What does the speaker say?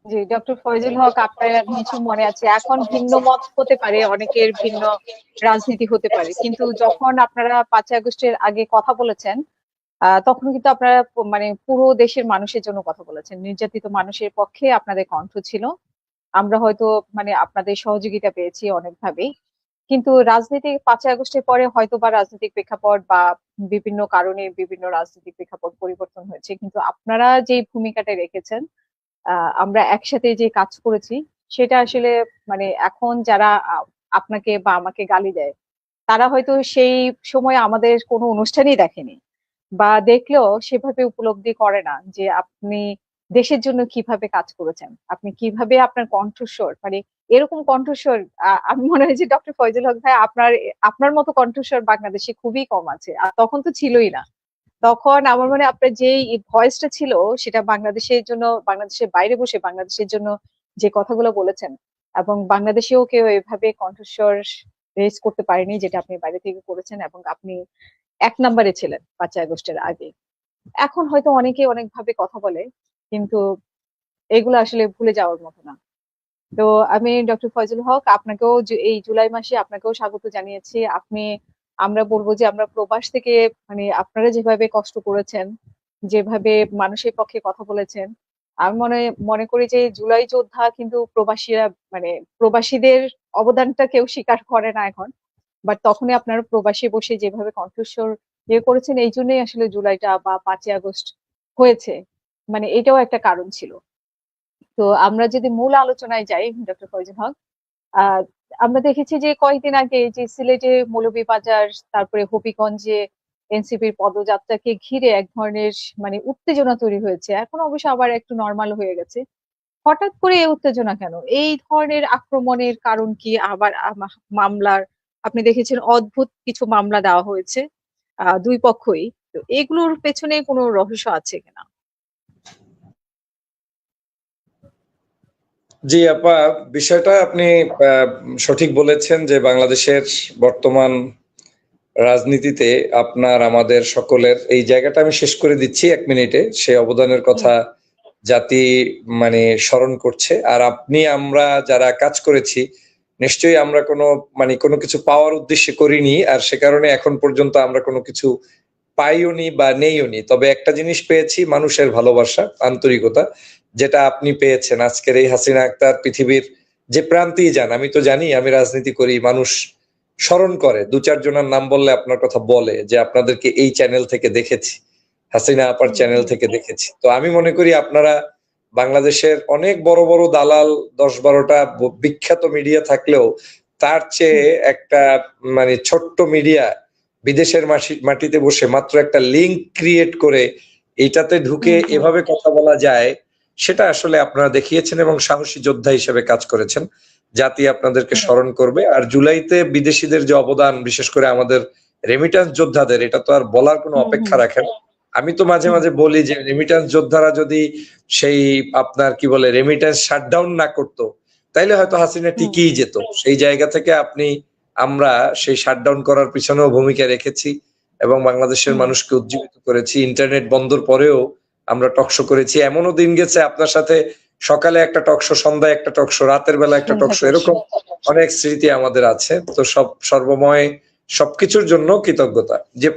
জি, doctor Faizul হক, আপনার কিছু মনে আছে, এখন ভিন্ন মত হতে পারে, অনেকের ভিন্ন রাজনীতি হতে পারে, কিন্তু যখন আপনারা 5ই আগস্টের আগে কথা বলেছেন, তখন কিন্তু আপনারা মানে পুরো দেশের মানুষের জন্য কথা বলেছেন, নির্যাতিত মানুষের পক্ষে আপনাদের কণ্ঠ ছিল। আমরা হয়তো মানে আপনাদের সহযোগিতা পেয়েছি অনেকভাবেই। কিন্তু রাজনীতি 5ই আগস্টের পরে হয়তো বা রাজনৈতিক প্রেক্ষাপট বা বিভিন্ন কারণে বিভিন্ন রাজনৈতিক প্রেক্ষাপট পরিবর্তন হয়েছে, কিন্তু আপনারা যে ভূমিকাটা রেখেছেন, আমরা একসাথে যে কাজ করেছি, সেটা আসলে মানে এখন যারা আপনাকে বা আমাকে গালি দেয়, তারা হয়তো সেই সময় আমাদের কোনো অনুষ্ঠানই দেখেনি, বা দেখলেও সেভাবে উপলব্ধি করে না যে আপনি দেশের জন্য কিভাবে কাজ করেছেন, আপনি কিভাবে আপনার কণ্ঠস্বর মানে এরকম কণ্ঠস্বর, আমি মনে হয় যে ডক্টর ফয়জুল হক ভাই, আপনার আপনার মতো কণ্ঠস্বর বাংলাদেশে খুবই কম আছে, আর তখন তো ছিলই না। তখন আমার মনে হয় আপনার যে ভয়েসটা ছিল, সেটা বাংলাদেশের জন্য, বাংলাদেশের বাইরে বসে বাংলাদেশের জন্য যে কথাগুলো বলেছেন, এবং বাংলাদেশেও কেউ এভাবে কণ্ঠস্বর রেজ করতে পারেনি যেটা আপনি বাইরে থেকে করেছেন, এবং আপনি এক নম্বরে ছিলেন 5ই আগস্টের আগে। এখন হয়তো অনেকে অনেক ভাবে কথা বলে, কিন্তু এগুলো আসলে ভুলে যাওয়ার মতো না। তো আমি ডক্টর ফয়জুল হক, আপনাকেও এই জুলাই মাসে আপনাকেও স্বাগত জানিয়েছি। আপনি, আমরা বলবো যে আমরা প্রবাস থেকে মানে আপনারা যেভাবে কষ্ট করেছেন, যেভাবে মানুষের পক্ষে কথা বলেছেন, আমি মনে মনে করি যে জুলাই যোদ্ধা কিন্তু প্রবাসীরা, মানে প্রবাসীদের অবদানটা কেউ স্বীকার করে না এখন, বাট তখনই আপনারা প্রবাসী বসে যেভাবে কণ্ঠস্বর ইয়ে করেছেন, এই জন্যই আসলে জুলাইটা বা 5ই আগস্ট হয়েছে, মানে এটাও একটা কারণ ছিল। তো আমরা যদি মূল আলোচনায় যাই, ডক্টর ফয়জুল হক, আহ আমরা দেখেছি যে কয়েকদিন আগে যে সিলেটে মৌলভীবাজার, তারপরে হবিগঞ্জে এনসিপির পদযাত্রাকে ঘিরে এক ধরনের মানে উত্তেজনা তৈরি হয়েছে, এখন অবশ্য আবার একটু নর্মাল হয়ে গেছে। হঠাৎ করে এই উত্তেজনা কেন? এই ধরনের আক্রমণের কারণ কি? আবার মামলার, আপনি দেখেছেন অদ্ভুত কিছু মামলা দেওয়া হয়েছে দুই পক্ষই। তো এগুলোর পেছনে কোনো রহস্য আছে কিনা? জি আপা, বিষয়টা আপনি সঠিক বলেছেন যে বাংলাদেশের বর্তমান রাজনীতিতে আপনার আমাদের সকলের এই জায়গাটা আমি শেষ করে দিচ্ছি 1 মিনিটে, সেই অবদানের কথা জাতি মানে স্মরণ করছে। আর আপনি আমরা যারা কাজ করেছি, নিশ্চয়ই আমরা কোনো কিছু পাওয়ার উদ্দেশ্যে করিনি, আর সে কারণে এখন পর্যন্ত আমরা কোনো কিছু পাইওনি বা নেইওনি। তবে একটা জিনিস পেয়েছি, মানুষের ভালোবাসা, আন্তরিকতা, যেটা আপনি পেয়েছেন। আজকের এই হাসিনা আক্তার পৃথিবীর যে প্রান্তেই যান, আমি তো জানি, আমি রাজনীতি করি, মানুষ স্মরণ করে, 2-4 জনের নাম বললে আপনার কথা বলে যে আপনাদেরকে এই চ্যানেল থেকে দেখেছি, হাসিনা আপার চ্যানেল থেকে দেখেছি। তো আমি মনে করি আপনারা বাংলাদেশের অনেক বড় বড় দালাল, 10-12টা বিখ্যাত মিডিয়া থাকলেও তার চেয়ে একটা মানে ছোট্ট মিডিয়া বিদেশের মাটিতে বসে মাত্র একটা লিঙ্ক ক্রিয়েট করে এইটাতে ঢুকে এভাবে কথা বলা যায়, সেটা আসলে আপনারা দেখিয়েছেন এবং সাহসী যোদ্ধা হিসেবে কাজ করেছেন। জাতি আপনাদেরকে স্মরণ করবে। আর জুলাইতে বিদেশিদের যে অবদান, বিশেষ করে আমাদের রেমিটেন্স যোদ্ধাদের, এটা তো আর বলার কোনো অপেক্ষা রাখে না। আমি তো মাঝে মাঝে বলি যে রেমিটেন্স যোদ্ধারা যদি সেই আপনার কি বলে রেমিটেন্স শাটডাউন না করতো, তাইলে হয়তো হাসিনা টিকেই যেত। সেই জায়গা থেকে আমরা সেই শাটডাউন করার পিছনেও ভূমিকা রেখেছি এবং বাংলাদেশের মানুষকে উজ্জীবিত করেছি। ইন্টারনেট বন্ধর পরেও আমরা টকশো করেছি। এমনও দিন গেছে আপনার সাথে সকালে একটা টকশো, সন্ধ্যায় একটা টকশো, রাতের বেলা একটা টকশো, এরকম অনেক স্মৃতি আমাদের আছে। তো সর্বময় সবকিছুর জন্য কৃতজ্ঞতা। যে